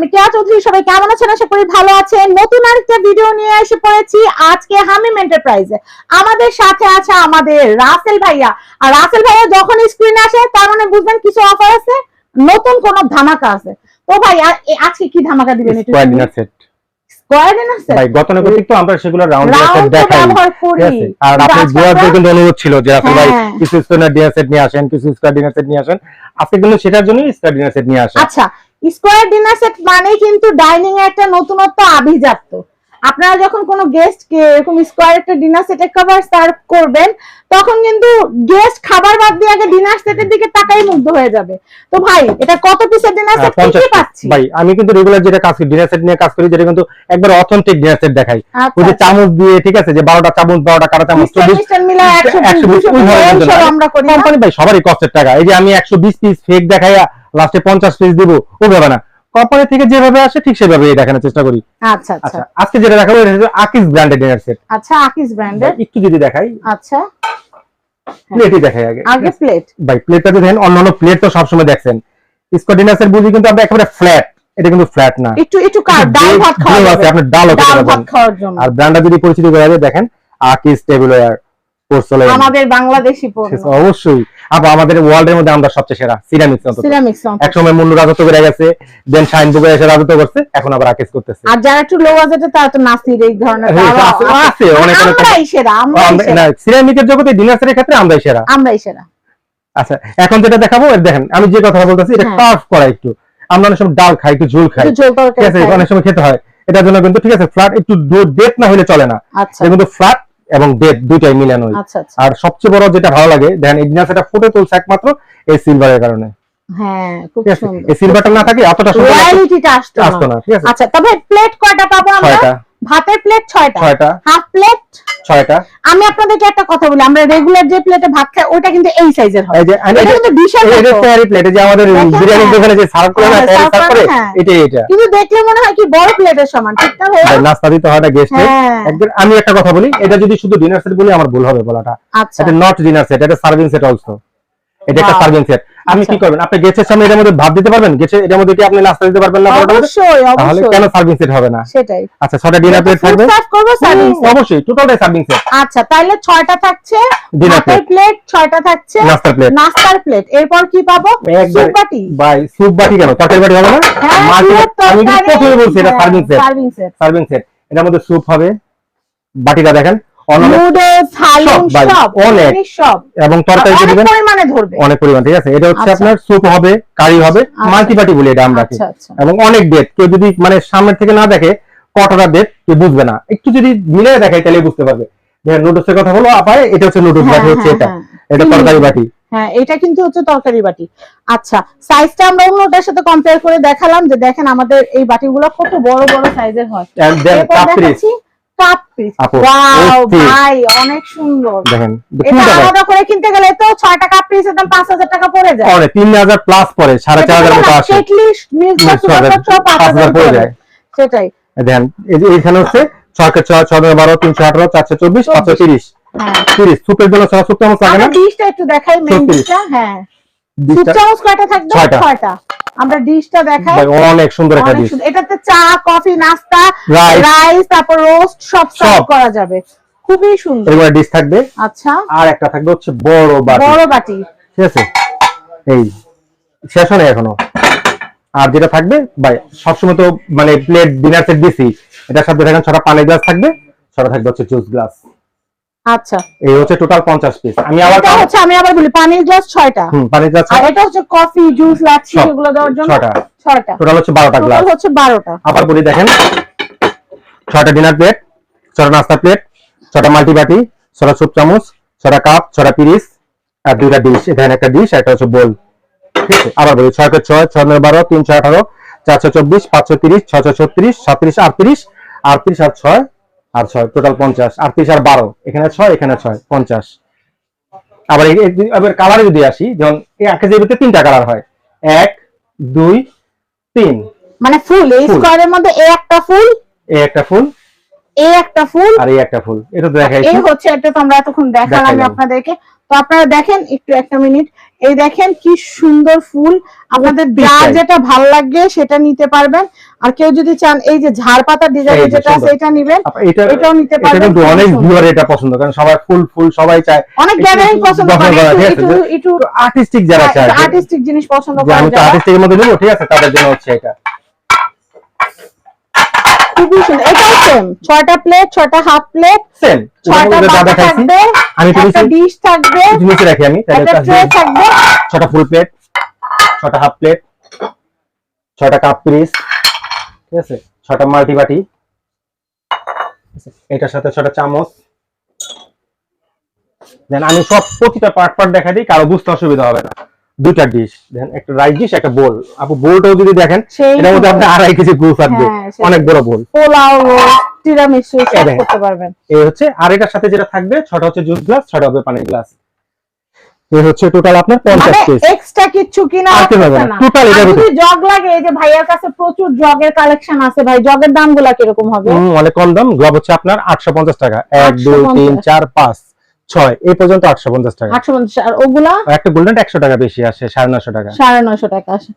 আমি টিয়া চৌধুরী। সবাই কেমন আছেন? আশা করি ভালো আছেন। নতুন আরেকটা ভিডিও নিয়ে এসে পড়েছি আজকে হামিম এন্টারপ্রাইজে। আমাদের সাথে আছে আমাদের রাসেল ভাইয়া। আর রাসেল ভাইয়া যখন স্ক্রিনে আসে তার মানে বুঝবেন কিছু অফার আছে, নতুন কোন ধামাকা আছে। তো ভাই আজকে কি ধামাকা দিবেন? একটু square dinner set. Square dinner set ভাই গতানুগতিক তো আমরা সেগুলো রাউন্ড ডিনার সেট দেখাই, আর আপনাদের ভিউয়ারদের কিন্তু অনুরোধ ছিল যে রাসেল ভাই কিছু স্কয়ার ডিনার সেট নিয়ে আসেন, কিছু স্কয়ার ডিনার সেট নিয়ে আসেন। আজকে কিন্তু সেটার জন্যই স্কয়ার ডিনার সেট নিয়ে আসেন। আচ্ছা, স্কয়ার ডিনার সেট মানে কিন্তু ডাইনিং এ একটা নতুনত্ব আভিজাত্য। আপনারা যখন কোনো গেস্টকে এরকম স্কয়ার একটা ডিনার সেটে খাবার সার্ভ করবেন, তখন কিন্তু গেস্ট খাবার বাদ দিয়ে আগে ডিনার সেটের দিকে তাকাই মুগ্ধ হয়ে যাবে। তো ভাই এটা কত পিসের ডিনার সেট কি পাচ্ছি? ভাই আমি কিন্তু রেগুলার যেটা কাজ করি ডিনার সেট নিয়ে কাজ করি, যেটা কিন্তু একবার অথেন্টিক ডিনার সেট দেখাই। ওই যে চামচ দিয়ে, ঠিক আছে, যে 12টা চামচ 12টা কাটা চামচ 24 মিলা 120 আমরা করি কোম্পানি ভাই সবারই কষ্টের টাকা। এই যে আমি 120 পিস ফেক দেখাইয়া লাস্টে 50 পিস দিব, ওভাবে না, কোম্পানি থেকে যেভাবে আসে ঠিক সেভাবে দেখানোর চেষ্টা করি। আচ্ছা আচ্ছা, আজকে যেটা দেখাবো এটা হচ্ছে আকিস ব্র্যান্ডের ডিনার সেট। আচ্ছা, আকিস ব্র্যান্ডের একটু যদি দেখাই। আচ্ছা, প্লেটই দেখাই আগে প্লেট। ভাই প্লেটটা দেখেন, অন্যান্য প্লেট তো সবসময় দেখছেন, স্কয়ার ডিনার সেট বুঝি কিন্তু আমরা একেবারে ফ্ল্যাট, এটা কিন্তু ফ্ল্যাট না, একটু ডাল ভাত খাওয়া যাবে, আপনি ডালও খেতে পারবেন। আর ব্র্যান্ডটা যদি পরিচিতি করা যায়, দেখেন আকিস টেবলওয়্যার পোর্সেলেইন, আমাদের বাংলাদেশি পণ্য। অবশ্যই আমাদের ওয়ার্ল্ডের মধ্যে আমরা সবচেয়ে সেরা সিরামিক্স। একসময় মুন্নু রাজত্ব করে গেছে, দেন শাইন বুকে এসে রাজত্ব করছে, এখন আবার আকিস করতেছে। আর যারা একটু লো বাজেটে তারা তো নাসির এই ধরনের আছে অনেক অনেক। আমরাই সেরা, না, সিরামিকের জগতে ডিনার সেটের ক্ষেত্রে আমরাই সেরা। আচ্ছা, এখন যেটা দেখাবো দেখেন, আমি যে কথা বলতেছি এটা কার্ভ করা। একটু আমরা অনেক সময় ডাল খাই, একটু ঝোল খাই, ঠিক আছে, অনেক সময় খেতে হয়, এটার জন্য কিন্তু ঠিক আছে ফ্ল্যাট একটু ডেপ না হলে চলে না, এটা কিন্তু ফ্ল্যাট এবং ডেপ দুইটাই মিলানো। আর সবচেয়ে বড় যেটা ভালো লাগে, দেখেন এই ডিনার সেটটা ফুটে তুলছে একমাত্র এই সিলভারের কারণে। হ্যাঁ, খুব সুন্দর। এই সিলভারটা না থাকে এতটা সুন্দর কোয়ালিটিটা আসতো না, ঠিক আছে। আচ্ছা, তবে প্লেট কয়টা পাবো আমরা? 6টা। ভাতের প্লেট 6টা, হাফ প্লেট 6টা। আমি আপনাদেরকে একটা কথা বলি, আমরা রেগুলার যে প্লেটে ভাত খাই ওটা কিন্তু এই সাইজের হয়। এটা কিন্তু বিশাল বড়। এটা তৈরি প্লেট, যে আমাদের বিরিয়ানি দোকানে যে সার্ভ করে না, সার্ভ করে এটা কিন্তু দেখলে মনে হয় কি বড় প্লেটের সমান, ঠিক না ভাই? নাস্তা দিতে হয় না গেস্টে একদম। আমি একটা কথা বলি, এটা যদি শুধু ডিনার সেট বলি আমার ভুল হবে বলাটা। এটা নট ডিনার সেট, এটা সার্ভিং সেট অলসো। এটা একটা সার্ভিং সেট। আমি কি করবেন, আপনি গেস্টের সামনে এর মধ্যে ভাত দিতে পারবেন, গেস্টে এর মধ্যে কি আপনি নাস্তা দিতে পারবেন না? অবশ্যই, তাহলে কেন সার্ভিং সেট হবে না? সেটাই। আচ্ছা, 6টা ডিনার প্লেট থাকবে, সার্ভ করব সার্ভিং সেট, অবশ্যই টোটালটাই সার্ভিং সেট। আচ্ছা, তাহলে 6টা থাকছে ডিনার প্লেট, 6টা থাকছে নাস্তার প্লেট। এরপর কি পাবো? স্যুপ বাটি। ভাই স্যুপ বাটি কেন, তরকারি বাটি হবে না? আমি কিন্তু প্রথমে বলছি এটা সার্ভিং সেট। এটার মধ্যে স্যুপ হবে, বাটিটা দেখেন নুডলস, হালিম সব এবং তরকারি দিবেন অনেক পরিমাণ, ঠিক আছে। এটা হচ্ছে আপনার স্যুপ হবে, কারি হবে, মাল্টি পার্টি বলি এটা আমরা, এবং অনেক ডেপ। কেউ যদি মানে সামনে থেকে না দেখে কতটা ডেপ কেউ বুঝবে না, একটু যদি মিলে দেখায় তাহলে বুঝতে পারবে। যে নুডলসের কথা হলো আপায়, এটা হচ্ছে নুডলস বাটি, হচ্ছে এটা তরকারি বাটি। হ্যাঁ, এটা কিন্তু হচ্ছে তরকারি বাটি। আচ্ছা, সাইজটা আমরা অন্যটার সাথে কম্পেয়ার করে দেখালাম যে দেখেন আমাদের এই বাটিগুলো কত বড় বড় সাইজের হয়। ভাই অনেক সুন্দর, দেখেন এটা আলাদা করে কিনতে গেলে তো 6টা কাপ পিসের দাম 5000 টাকা পড়ে যায়, 3000 প্লাস পড়ে, 4500 মতো আসে, এটলিস্ট মিল্ক সুপার 5000 পড়ে যায়। সেটাই দেখেন, এই যে এখানে হচ্ছে 6 কে 6 6 12 318 424 530 30 সুপের জন্য সুপ চামচ লাগে না? ডিশটা একটু দেখাই, মেইন ডিশটা। হ্যাঁ, সুপ চামচ কয়টা থাকবে? 6টা। আমরা ডিশটা দেখাই, অনেক সুন্দর একটা ডিশ। এটাতে চা, কফি, নাস্তা, রাইস, তারপর রোস্ট সব সার্ভ করা যাবে, খুবই সুন্দর। এবার ডিশ থাকবে। আচ্ছা, আর একটা থাকবে হচ্ছে বড় বাটি, ঠিক আছে। এই শেষ হয় এখনো। আর যেটা থাকবে ভাই সবসময় তো মানে প্লেট ডিনার সেট দিছি, এটার সাথে দেখেন 6টা পানির গ্লাস থাকবে, 6টা থাকবে হচ্ছে জুস গ্লাস। আচ্ছা, এই হচ্ছে টোটাল 50 পিস। আমি আবার বলি পানির গ্লাস 6টা, পানির গ্লাস, আর এটা হচ্ছে কফি, জুস, লাচ্ছি এগুলো দেওয়ার জন্য 6টা টোটাল হচ্ছে 12টা গ্লাস, টোটাল হচ্ছে 12টা। আবার বলি দেখেন, 6টা ডিনার প্লেট, 6টা নাস্তা প্লেট, 6টা মাল্টি বাটি, 6টা সুপ চামচ, 6টা কাপ, 6টা পিরিস, আর 2টা ডিশ। এখানে একটা ডিশ, একটা হচ্ছে বোল, ঠিক আছে। আবার বলি 6 কে 6 6 9 12 318 424 530 636 37 38 38 আর 6 আর 6 টোটাল 50, 38 আর 12 এখানে 6 এখানে 6 50। আবার এবার কালারে যদি আসি, যেমন এই কেজির ভিতরে 3টা কালার হয়, 1 2 3, মানে ফুল। এই স্কয়ারের মধ্যে এই একটা ফুল, এই একটা ফুল, এই একটা ফুল, আর এই একটা ফুল। এটা দেখাইছি, এই হচ্ছে এটা তো আমরা এতক্ষণ দেখালাম আপনাদেরকে। তো আপনারা দেখেন একটু একটা মিনিট, এই দেখেন কি সুন্দর ফুল, আপনাদের যা যেটা ভালো লাগে সেটা নিতে পারবেন। আর কেউ যদি চান এই যে ঝাড় পাতা ডিজাইনের যেটা আছে এটা নেবেন, এটাও নিতে পারবেন। এটা কিন্তু অনেক ভিউয়ার এটা পছন্দ করেন, সবাই ফুল ফুল সবাই চায়, অনেক গ্যাদারিং পছন্দ করে, একটু আর্টিস্টিক যারা চায়, আর্টিস্টিক জিনিস পছন্দ করে, আমি তো আর্টিস্টিকের মধ্যে নেব, ঠিক আছে, তাদের জন্য হচ্ছে এটা খুবই সুন্দর। এটাও সেম 6টা প্লেট, 6টা হাফ প্লেট, সেম 6টা বাটা থাকবে, আমি একটা ডিশ থাকবে, নিচে রাখি আমি, একটা ট্রে থাকবে, 6টা ফুল প্লেট, 6টা হাফ প্লেট, 6টা কাপ পিস, ঠিক আছে, 6টা মাল্টি বাটি, এটার সাথে 6টা চামচ। দেন আমি সব প্রতিটা পার্ট পার্ট দেখা দিই, কারো বুঝতে অসুবিধা হবে না। 2টা ডিশ, দেন একটা রাইস ডিশ, একটা বোল। আপু বোলটাও যদি দেখেন এর মধ্যে আপনি 2.5 কেজি গুড় থাকবে, অনেক বড় বোল, পোলাও তিরামিসু সব করতে পারবেন। এই হচ্ছে, আর এটার সাথে যেটা থাকবে 6টা হচ্ছে জুস গ্লাস, 6টা হবে পানির গ্লাস। এই হচ্ছে টোটাল আপনার 50 পিস, এক্সট্রা কিছু কিনা আছে না টোটাল। এটা যদি জগ লাগে, এই যে ভাইয়ার কাছে প্রচুর জগের কালেকশন আছে ভাই, জগের দামগুলো কি রকম হবে? অনেক কম দাম। গ্লাব হচ্ছে আপনার 850 টাকা, 1 2 3 4 5 6 এই পর্যন্ত 850 টাকা। 850। আর ওগুলা একটা গোল্ডেন 100 টাকা বেশি আসে, 950 টাকা, 950 টাকা আসে।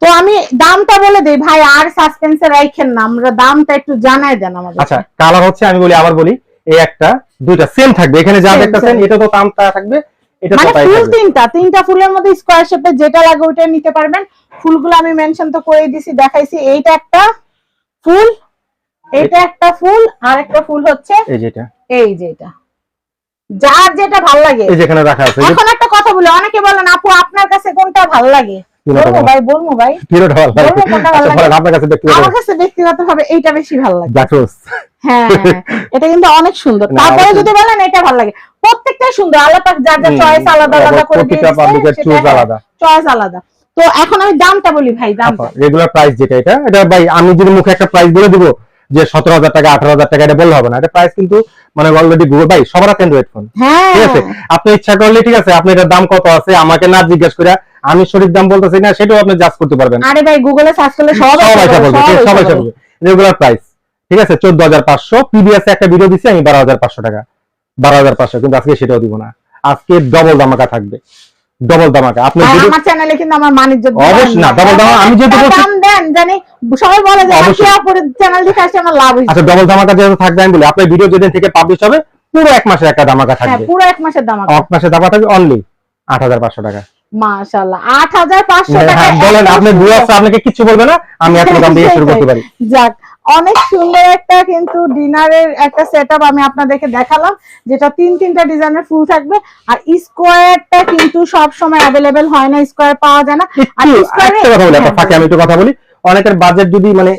তো আমি দামটা বলে দেই ভাই, আর সাসপেন্সে রাখেন না, আমরা দামটা একটু জানাই দেন আমাদের। আচ্ছা, কালার হচ্ছে আমি বলি, আবার বলি, এই একটা দুইটা সেম থাকবে, এখানে যা দেখতেছেন এটা তো দামটা থাকবে, এটা তো তাই ফুল তিনটা ফুলের মধ্যে স্কয়ার শেপে যেটা লাগে ওইটা নিতে পারবেন। ফুলগুলো আমি মেনশন তো করেই দিছি, দেখাইছি। এইটা একটা ফুল, এটা একটা ফুল, আর একটা ফুল হচ্ছে এই যেটা, যার যেটা ভালো লাগে এই যেখানে রাখা আছে। এখন একটা কথা বলি, অনেকে বলেন আপু আপনার কাছে কোনটা ভালো লাগে? বলবো ভাই আপনার কাছে আমার কাছে ব্যক্তিগতভাবে এইটা বেশি ভালো লাগে। হ্যাঁ, এটা কিন্তু অনেক সুন্দর। না, তারপরে যদি বলেন এটা ভালো লাগে, প্রত্যেকটাই সুন্দর, আল্লাহ পাক যার যার চয়েস আলাদা আলাদা করে দিয়েছে, চয়েস আলাদা। তো এখন আমি দামটা বলি ভাই, দামটা রেগুলার প্রাইস যেটা, এটা ভাই আমি যদি মুখে একটা প্রাইস বলে দিব যে 17,000 টাকা 18,000 টাকা, এটা বললে হবে না। এটা প্রাইস কিন্তু মানে অলরেডি গুগল ভাই সবার হাতে অ্যান্ড্রয়েড ফোন, ঠিক আছে, আপনি ইচ্ছা করলে, ঠিক আছে, আপনি এটার দাম কত আছে আমাকে না জিজ্ঞেস করে, আমি সঠিক দাম বলতেছি না সেটাও আপনি জাজ করতে পারবেন। আরে ভাই গুগলে সার্চ করলে সবাই বলবে। রেগুলার প্রাইস, ঠিক আছে, 14,500। প্রিভিয়াস একটা ভিডিও দিছি আমি 12,500 টাকা, 12,500, কিন্তু আজকে সেটাও দিব না, আজকে ডবল দামাকা থাকবে, ডবল দামাকা। আপনি আমার চ্যানেলে কিন্তু আমার মানিজ্য অবশ্যই না, ডবল দামাকা আমি যেহেতু দাম দেন জানি, সবাই বলে যে কি আপুর চ্যানেল দেখে আসে আমার লাভ হইছে। আচ্ছা, ডবল দামাকা যেহেতু থাকবে আমি বলি, আপনার ভিডিও যেদিন থেকে পাবলিশ হবে পুরো 1 মাসের একটা দামাকা থাকবে। হ্যাঁ, পুরো 1 মাসের দামাকা, 1 মাসের দামাকা থাকবে অনলি 8,500 টাকা। মাশাআল্লাহ, 8,500 টাকা। বলেন আপনি ভিউয়ার্স আপনাকে কিছু বলবে না, আমি এত দাম দিয়ে শুরু করতে পারি। যাক, অনেক সুন্দর একটা কিন্তু ডিনারের একটা সেটআপ আমি আপনাদেরকে দেখালাম, যেটা তিনটা ডিজাইনের ফুল থাকবে। আর স্কয়ারটা কিন্তু সব সময় अवेलेबल হয় না, স্কয়ার পাওয়া যায় না। আর স্কয়ারে একটা কথা বলি, আপনার ফাঁকে আমি একটু কথা বলি, অনেকের বাজেট যদি মানে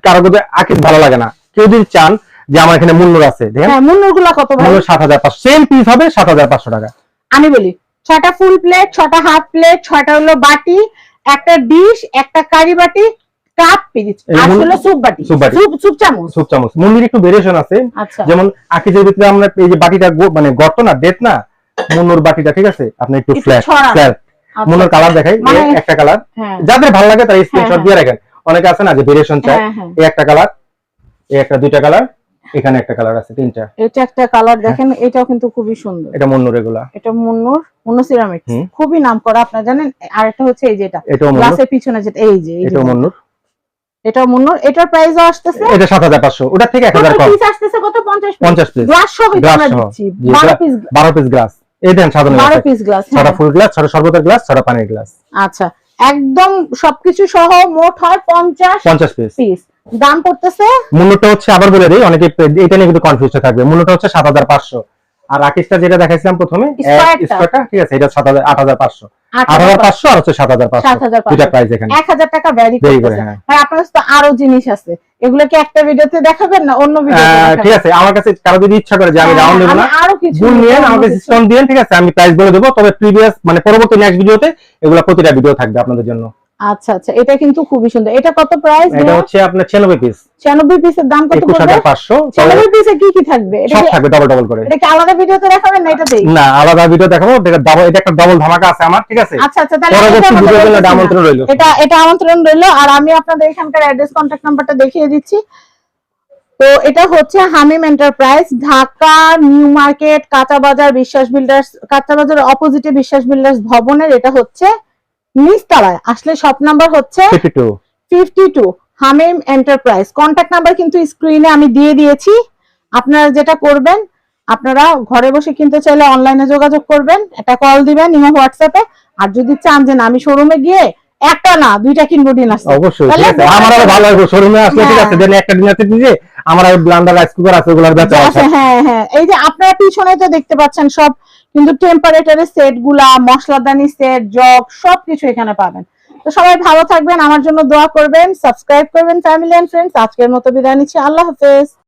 কারো যদি আকিস ভালো লাগে না, কেউ যদি চান যে আমার এখানে মুন্নুর আছে, দেখেন হ্যাঁ, মুন্নুরগুলো কত ভাই? মুন্নুর 7,500, সেম পিস হবে 7,500 টাকা। আমি বলি 6টা ফুল প্লেট, 6টা হাফ প্লেট, 6টা হলো বাটি, একটা ডিশ, একটা কারি বাটি, কাপ পিস, আর হলো সুপ বাটি, সুপ চামচ। মুন্নির একটু ভেরিয়েশন আছে, যেমন আকিজের ভিতরে আমরা এই যে বাটিটা মানে গর্ত না, ডেট না, মুন্নুর বাটিটা, ঠিক আছে, আপনি একটু ফ্ল্যাট মুন্নুর কালার দেখাই, একটা কালার যাদের ভালো লাগে তারা স্ক্রিনশট দিয়ে রাখেন। অনেকে আছে না যে ভেরিয়েশন চায়, এই একটা কালার, এই একটা, দুইটা কালার, এখানে একটা কালার আছে, তিনটা, এটা একটা কালার দেখেন, এটাও কিন্তু খুবই সুন্দর। এটা মুন্নুর, এগুলা এটা মুন্নুর সিরামিক্স, খুবই নামকরা, আপনারা জানেন। আর একটা হচ্ছে এই যেটা গ্লাসের পিছনে যেটা, এই যে এটাও মুন্নুর, এটাও মুন্নুর। এটার প্রাইসও আসতেছে, এটা 7,500, ওটা থেকে 1000 কম। পিস আসতেছে কত? 50 পিস, গ্লাস সহ আমরা দিচ্ছি 12 পিস গ্লাস। এই দেন 12 পিস গ্লাস, 6টা ফুল গ্লাস, 6টা শরবতের গ্লাস, 6টা পানির গ্লাস। আচ্ছা, একদম সবকিছু সহ মোট হয় 50 পিস। দাম পড়তেছে, মূল্যটা হচ্ছে, আবার বলে দেই, অনেকে এটা নিয়ে কিন্তু কনফিউজ থাকবে, মূল্যটা হচ্ছে 7,500। আর রাকেশটা যেটা দেখাইছিলাম প্রথমে স্কয়ারটা, ঠিক আছে, এটা 8,500 আর হচ্ছে 7,500, দুটো প্রাইস এখানে 1000 টাকা ভ্যারি করে। ভাই আপনার কাছে তো আরো জিনিস আছে, এগুলো কি একটা ভিডিওতে দেখাবেন না অন্য ভিডিওতে দেখাবেন? ঠিক আছে, আমার কাছে কারো যদি ইচ্ছা করে যে আমি রাউন্ড নেব না, আরো কিছু ফুল নিয়ে আমাকে ডিসকাউন্ট দিন, ঠিক আছে, আমি প্রাইস বলে দেব। তবে প্রিভিয়াস মানে পরবর্তী নেক্সট ভিডিওতে এগুলো প্রতিটা ভিডিও থাকবে আপনাদের জন্য। আচ্ছা আচ্ছা, এটা কিন্তু খুবই সুন্দর। এটা কত প্রাইস? এটা হচ্ছে আপনার 96 পিস। 96 পিসের দাম কত পড়বে? 21,500। 96 পিসে কি কি থাকবে? এটা সব থাকবে ডবল করে। এটা কি আলাদা ভিডিওতে দেখাবেন না এটাতেই? না, আলাদা ভিডিও দেখাবো। এটা একটা ডবল ধামাকা আছে আমার, ঠিক আছে। আচ্ছা আচ্ছা, তাহলে পরবর্তী ভিডিওতে আমন্ত্রণ রইল। এটা আমন্ত্রণ রইল। আর আমি আপনাদের এখানকার অ্যাড্রেস কন্টাক্ট নাম্বারটা দেখিয়ে দিচ্ছি। তো এটা হচ্ছে হামিম এন্টারপ্রাইজ, ঢাকা নিউ মার্কেট, কাঁচা বাজার, বিশ্বাস বিল্ডার্স, কাঁচা বাজারের অপোজিটে বিশ্বাস বিল্ডার্স ভবনের, এটা হচ্ছে নিচতলায় আসলে শপ নাম্বার হচ্ছে 52 হামিম এন্টারপ্রাইজ। কন্টাক্ট নাম্বার কিন্তু স্ক্রিনে আমি দিয়ে দিয়েছি। আপনারা যেটা করবেন, আপনারা ঘরে বসে কিনতে চাইলে অনলাইনে যোগাযোগ করবেন, একটা কল দিবেন ইমো হোয়াটসঅ্যাপে। আর যদি চান যে না আমি শোরুমে গিয়ে একটা না দুইটা কিনবো ডিনার, অবশ্যই আমার আরো ভালো হবে শোরুমে আসলে। ঠিক আছে, দেন একটা ডিনার সেট দিয়ে আমার আর ব্লেন্ডার রাইস কুকার আছে ওগুলোর বেচা আছে। হ্যাঁ হ্যাঁ, এই যে আপনারা পিছনে তো দেখতে পাচ্ছেন সব কিন্তু টেম্পারেচারের সেট গুলা, মশলাদানি সেট, জগ সবকিছু এখানে পাবেন। তো সবাই ভালো থাকবেন, আমার জন্য দোয়া করবেন, সাবস্ক্রাইব করবেন ফ্যামিলি এন্ড ফ্রেন্ডস। আজকের মতো বিদায় নিচ্ছি, আল্লাহ হাফেজ।